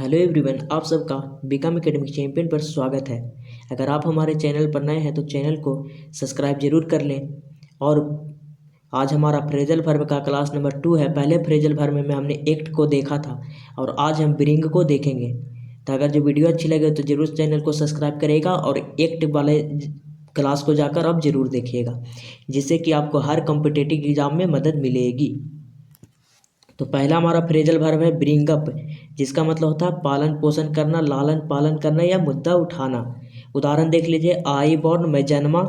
Hello everyone, आप सबका BCom academic champion पर स्वागत है। अगर आप हमारे चैनल पर नए हैं तो चैनल को सब्सक्राइब जरूर कर लें। और आज हमारा फ्रेजल वर्ब का क्लास नंबर 2 है। पहले फ्रेजल वर्ब में हमने एक्ट को देखा था और आज हम ब्रिंग को देखेंगे। तो अगर जो वीडियो अच्छी लगे तो ज़रूर चैनल को सब्सक्राइब करेगा और एक्ट वाले क्लास को जाकर आप ज़रूर देखिएगा, जिससे कि आपको हर कॉम्पिटिटिव एग्जाम में मदद मिलेगी। तो पहला हमारा फ्रेजल वर्ब है ब्रिंग अप, जिसका मतलब होता है पालन पोषण करना, लालन पालन करना या मुद्दा उठाना। उदाहरण देख लीजिए, आई बॉर्न मैं जन्मा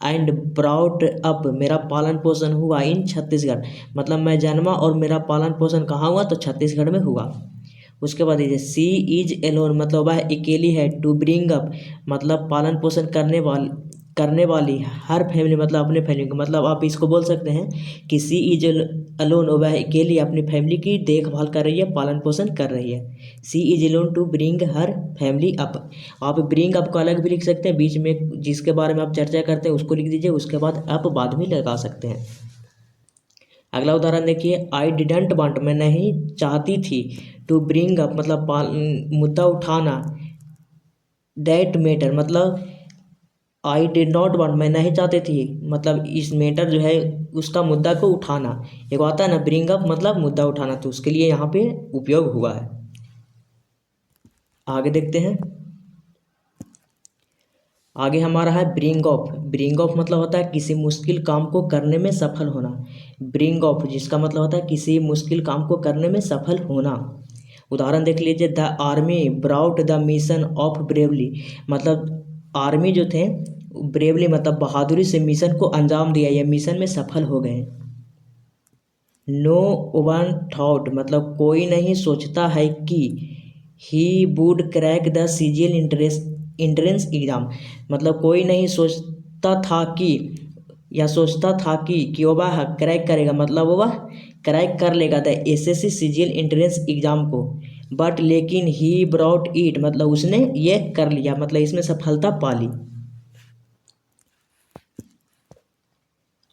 एंड ब्राउट अप मेरा पालन पोषण हुआ इन छत्तीसगढ़। मतलब मैं जन्मा और मेरा पालन पोषण कहाँ हुआ, तो छत्तीसगढ़ में हुआ। उसके बाद देखिए सी इज एलोन, मतलब वह अकेली है। टू ब्रिंग अप मतलब पालन पोषण करने वाली हर फैमिली, मतलब अपने फैमिली को, मतलब आप इसको बोल सकते हैं कि सी इज अलोन, वह अकेली अपनी फैमिली की देखभाल कर रही है, पालन पोषण कर रही है। She is alone to bring her family up. आप ब्रिंग अप को अलग भी लिख सकते हैं, बीच में जिसके बारे में आप चर्चा करते हैं उसको लिख दीजिए, उसके बाद अप बाद में लगा सकते हैं। अगला उदाहरण देखिए, आई डिडंट वांट मैं नहीं चाहती थी। टू ब्रिंग अप मतलब मुद्दा उठाना। दैट मैटर मतलब आई डिड नॉट वांट मैं नहीं चाहती थी, मतलब इस मैटर जो है उसका मुद्दा को उठाना। एक आता है ना ब्रिंग अप मतलब मुद्दा उठाना, तो उसके लिए यहाँ पे उपयोग हुआ है। आगे देखते हैं। आगे हमारा है ब्रिंग ऑफ। ब्रिंग ऑफ मतलब होता है किसी मुश्किल काम को करने में सफल होना। ब्रिंग ऑफ जिसका मतलब होता है किसी मुश्किल काम को करने में सफल होना। उदाहरण देख लीजिए, the army brought the mission of bravely, मतलब आर्मी जो थे ब्रेवली मतलब बहादुरी से मिशन को अंजाम दिया, या मिशन में सफल हो गए। नो वन थॉट मतलब कोई नहीं सोचता है कि he would crack the CGL entrance exam, मतलब कोई नहीं सोचता था कि, या सोचता था कि वह क्रैक करेगा, मतलब वह क्रैक कर लेगा the assessee CGL entrance exam को। बट लेकिन ही ब्रॉट इट मतलब उसने ये कर लिया, मतलब इसमें सफलता पा ली।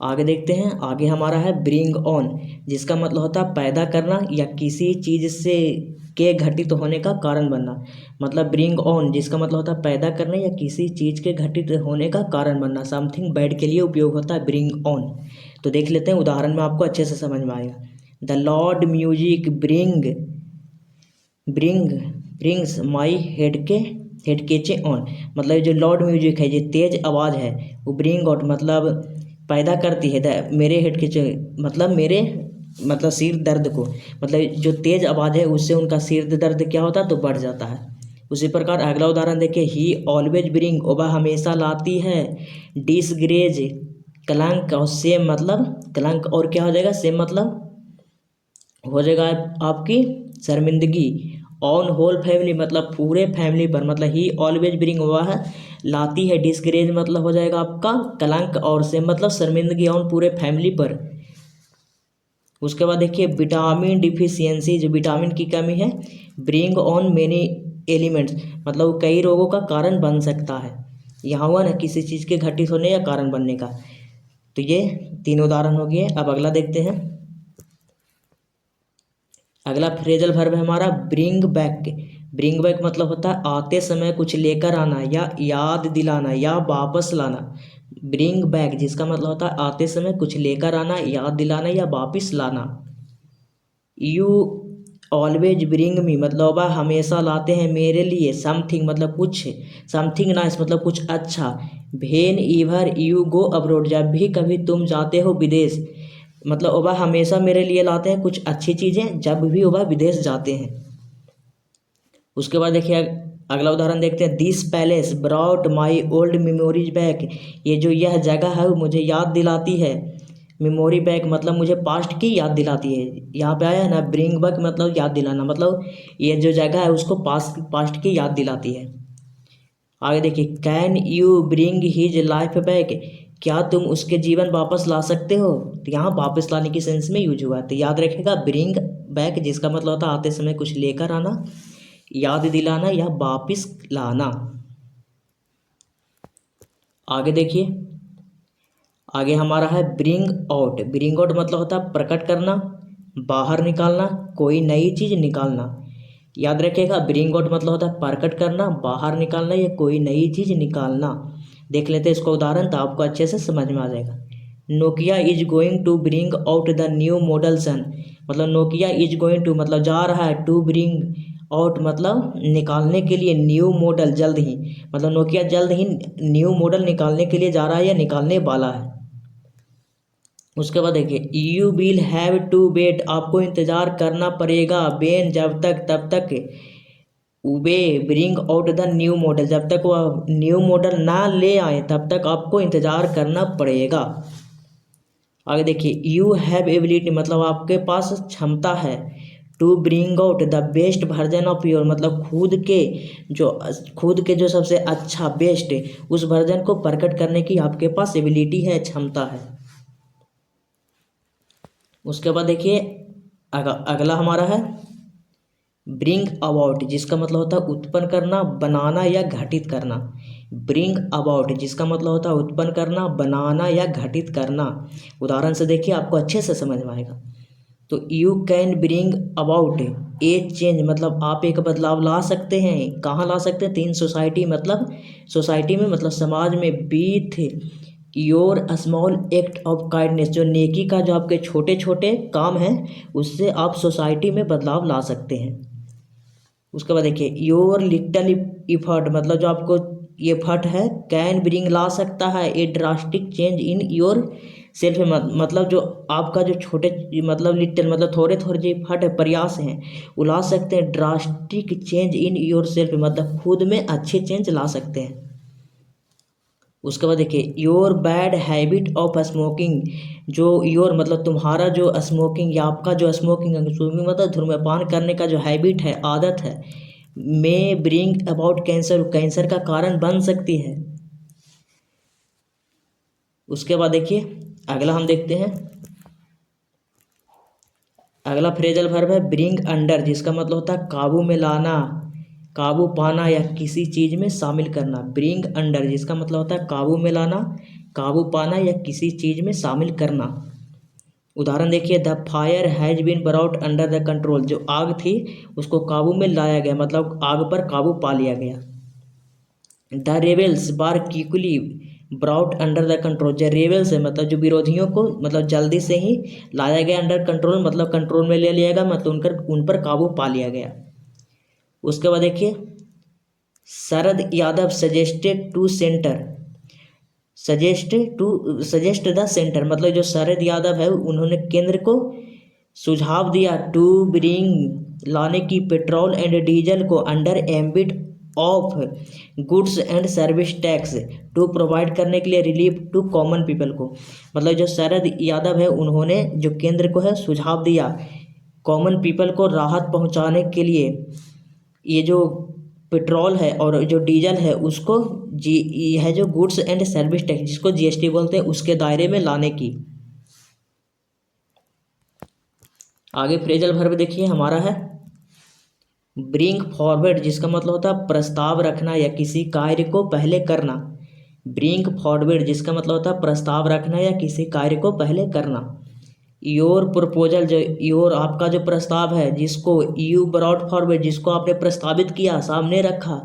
आगे देखते हैं। आगे हमारा है ब्रिंग ऑन, जिसका मतलब होता है पैदा करना या किसी चीज़ से के घटित होने का कारण बनना। मतलब ब्रिंग ऑन जिसका मतलब होता है पैदा करना या किसी चीज़ के घटित होने का कारण बनना। समथिंग बैड के लिए उपयोग होता है ब्रिंग ऑन। तो देख लेते हैं, उदाहरण में आपको अच्छे से समझ में आएगा। The lord music brings my headache on, मतलब जो लॉर्ड म्यूजिक है, ये तेज आवाज़ है, वो ब्रिंग आउट मतलब पैदा करती है मेरे हेडकेचे मतलब सिर दर्द को, मतलब जो तेज आवाज़ है उससे उनका सिर दर्द क्या होता है, तो बढ़ जाता है। उसी प्रकार अगला उदाहरण देखिए, ही ऑलवेज ब्रिंग वह हमेशा लाती है डिसग्रेज कलंक, और सेम मतलब कलंक और क्या हो जाएगा, सेम मतलब हो जाएगा आपकी शर्मिंदगी। ऑन होल फैमिली मतलब पूरे फैमिली पर, मतलब ही ऑलवेज ब्रिंग वह लाती है डिस्करेज मतलब हो जाएगा आपका कलंक, और से मतलब शर्मिंदगी ऑन पूरे फैमिली पर। उसके बाद देखिए विटामिन डिफिशियंसी, जो विटामिन की कमी है, ब्रिंग ऑन मेनी एलिमेंट्स मतलब वो कई रोगों का कारण बन सकता है। यहाँ हुआ ना किसी चीज़ के घटित होने या कारण बनने का। तो ये 3 उदाहरण हो गए। अब अगला देखते हैं। अगला फ्रेजल वर्ब है हमारा ब्रिंग बैक। ब्रिंग बैक मतलब होता है आते समय कुछ लेकर आना या याद दिलाना या वापस लाना। ब्रिंग बैक जिसका मतलब होता है आते समय कुछ लेकर आना, याद दिलाना या वापस लाना। यू ऑलवेज ब्रिंग मी मतलब वह हमेशा लाते हैं मेरे लिए समथिंग मतलब कुछ, समथिंग नाइस मतलब कुछ अच्छा। When ever you go abroad जब भी कभी तुम जाते हो विदेश, मतलब वह हमेशा मेरे लिए लाते हैं कुछ अच्छी चीज़ें जब भी वह विदेश जाते हैं। उसके बाद देखिए अगला उदाहरण देखते हैं, this palace brought my old memories back, ये जो यह जगह है वो मुझे याद दिलाती है। मेमोरी बैक मतलब मुझे पास्ट की याद दिलाती है। यहाँ पे आया है ना ब्रिंग बैक मतलब याद दिलाना, मतलब ये जो जगह है उसको पास्ट की याद दिलाती है। आगे देखिए, can you bring his life back, क्या तुम उसके जीवन वापस ला सकते हो। तो यहाँ वापस लाने की सेंस में यूज हुआ है। तो याद रखेगा ब्रिंग बैक जिसका मतलब होता है आते समय कुछ लेकर आना, याद दिलाना या वापस लाना। आगे देखिए, आगे हमारा है ब्रिंग आउट। ब्रिंग आउट मतलब होता है प्रकट करना, बाहर निकालना, कोई नई चीज़ निकालना। याद रखिएगा, ब्रिंग आउट मतलब होता है प्रकट करना, बाहर निकालना या कोई नई चीज़ निकालना। देख लेते हैं इसका उदाहरण तो आपको अच्छे से समझ में आ जाएगा। Nokia is going to bring out the new model soon, मतलब नोकिया इज गोइंग टू मतलब जा रहा है, टू ब्रिंग आउट मतलब निकालने के लिए, न्यू मॉडल जल्द ही, मतलब नोकिया जल्द ही न्यू मॉडल निकालने के लिए जा रहा है या निकालने वाला है। उसके बाद देखिए, you will have to wait, आपको इंतज़ार करना पड़ेगा, बेन जब तक, तब तक, वे bring out the new model, जब तक वह न्यू मॉडल ना ले आए तब तक आपको इंतज़ार करना पड़ेगा। आगे देखिए, यू हैव एबिलिटी मतलब आपके पास क्षमता है, to bring out the best version of your मतलब खुद के जो सबसे अच्छा बेस्ट उस वर्जन को प्रकट करने की आपके पास एबिलिटी है, क्षमता है। उसके बाद देखिए अगला हमारा है ब्रिंग अबाउट, जिसका मतलब होता है उत्पन्न करना, बनाना या घटित करना। ब्रिंग अबाउट जिसका मतलब होता है उत्पन्न करना, बनाना या घटित करना। उदाहरण से देखिए आपको अच्छे से समझ में आएगा। तो you can bring about A change मतलब आप एक बदलाव ला सकते हैं। कहाँ ला सकते हैं? तीन सोसाइटी में मतलब समाज में, बीथ your small act of kindness, जो नेकी का जो आपके छोटे छोटे काम हैं उससे आप सोसाइटी में बदलाव ला सकते हैं। उसके बाद देखिए, योर लिटल इफर्ट मतलब जो आपको एफर्ट है, कैन ब्रिंग ला सकता है a drastic change in yourself मतलब जो आपका जो छोटे मतलब लिटल मतलब थोड़े थोड़े जो एफर्ट है, प्रयास हैं, वो ला सकते हैं drastic change in yourself मतलब खुद में अच्छे चेंज ला सकते हैं। उसके बाद देखिए, your bad habit of smoking, जो योर मतलब तुम्हारा जो स्मोकिंग या आपका जो स्मोकिंग मतलब धूम्रपान करने का जो हैबिट है, आदत है, मे ब्रिंग अबाउट कैंसर का कारण बन सकती है। उसके बाद देखिए अगला हम देखते हैं, अगला फ्रेजल वर्ब है ब्रिंग अंडर, जिसका मतलब होता है काबू में लाना, काबू पाना या किसी चीज़ में शामिल करना। ब्रिंग अंडर जिसका मतलब होता है काबू में लाना, काबू पाना या किसी चीज़ में शामिल करना। उदाहरण देखिए, the fire has been brought under the control, जो आग थी उसको काबू में लाया गया मतलब आग पर काबू पा लिया गया। The rebels bar quickly brought under the control, जो रेबल्स है मतलब जो विरोधियों को मतलब जल्दी से ही लाया गया अंडर कंट्रोल मतलब कंट्रोल में ले लिया गया मतलब उन पर काबू पा लिया गया। उसके बाद देखिए, Sharad Yadav suggest the centre मतलब जो शरद यादव है उन्होंने केंद्र को सुझाव दिया टू ब्रिंग लाने की पेट्रोल एंड डीजल को under ambit of goods and service tax, to provide करने के लिए रिलीफ टू कॉमन पीपल को, मतलब जो शरद यादव है उन्होंने जो केंद्र को है सुझाव दिया कॉमन पीपल को राहत पहुंचाने के लिए ये जो पेट्रोल है और जो डीजल है उसको ये है जो गुड्स एंड सर्विस टैक्स जिसको जीएसटी बोलते हैं उसके दायरे में लाने की। आगे फ्रेजल वर्ब देखिए हमारा है ब्रिंग फॉरवर्ड, जिसका मतलब होता है प्रस्ताव रखना या किसी कार्य को पहले करना। ब्रिंग फॉरवर्ड जिसका मतलब होता है प्रस्ताव रखना या किसी कार्य को पहले करना। योर प्रपोजल जो योर आपका जो प्रस्ताव है जिसको यू ब्रॉट फॉरवर्ड जिसको आपने प्रस्तावित किया सामने रखा,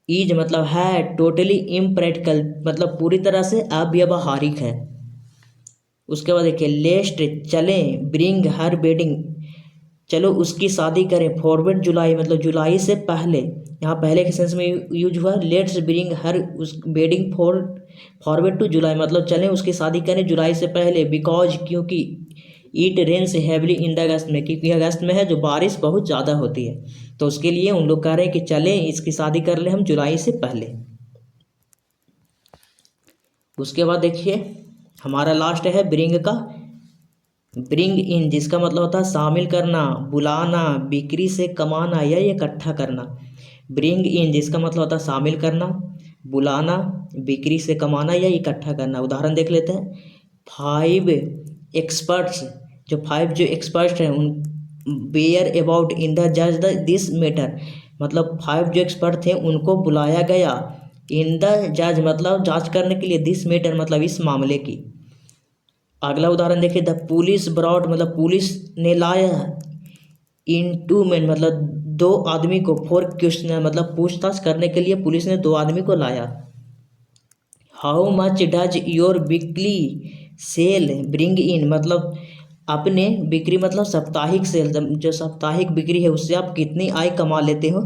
इज मतलब है टोटली इम्प्रैक्टिकल मतलब पूरी तरह से अव्यावहारिक है। उसके बाद देखिए, लेस्ट चलें, ब्रिंग हर वेडिंग चलो उसकी शादी करें, फॉरवर्ड जुलाई मतलब जुलाई से पहले, यहाँ पहले के सेंस में यूज हुआ। लेट्स ब्रिंग हर उस वेडिंग फॉरवर्ड टू जुलाई मतलब चलें उसकी शादी करें जुलाई से पहले, बिकॉज क्योंकि it rains heavily in the August में, क्योंकि अगस्त में है जो बारिश बहुत ज़्यादा होती है, तो उसके लिए उन लोग कह रहे हैं कि चलें इसकी शादी कर लें हम जुलाई से पहले। उसके बाद देखिए हमारा लास्ट है ब्रिंग का, ब्रिंग इन जिसका मतलब होता है शामिल करना, बुलाना, बिक्री से कमाना या इकट्ठा करना। ब्रिंग इन जिसका मतलब होता है शामिल करना, बुलाना, बिक्री से कमाना या इकट्ठा करना। उदाहरण देख लेते हैं, 5 एक्सपर्ट्स जो 5 जो एक्सपर्ट्स हैं उन वेयर अबाउट इन द जज द दिस मैटर मतलब 5 जो एक्सपर्ट थे उनको बुलाया गया इन द जज मतलब जांच करने के लिए, दिस मैटर मतलब इस मामले की। अगला उदाहरण देखिए, द पुलिस ब्रॉड मतलब पुलिस ने लाया इन 2 men मतलब दो आदमी को फॉर क्वेश्चन मतलब पूछताछ करने के लिए पुलिस ने दो आदमी को लाया। How much does your weekly sale bring in मतलब अपने बिक्री मतलब साप्ताहिक सेल जो साप्ताहिक बिक्री है उससे आप कितनी आय कमा लेते हो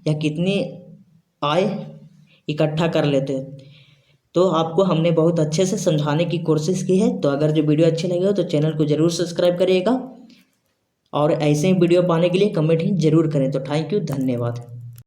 या कितनी आय इकट्ठा कर लेते हो। तो आपको हमने बहुत अच्छे से समझाने की कोशिश की है। तो अगर जो वीडियो अच्छी लगे हो तो चैनल को ज़रूर सब्सक्राइब करिएगा और ऐसे ही वीडियो पाने के लिए कमेंट ही ज़रूर करें। तो थैंक यू, धन्यवाद।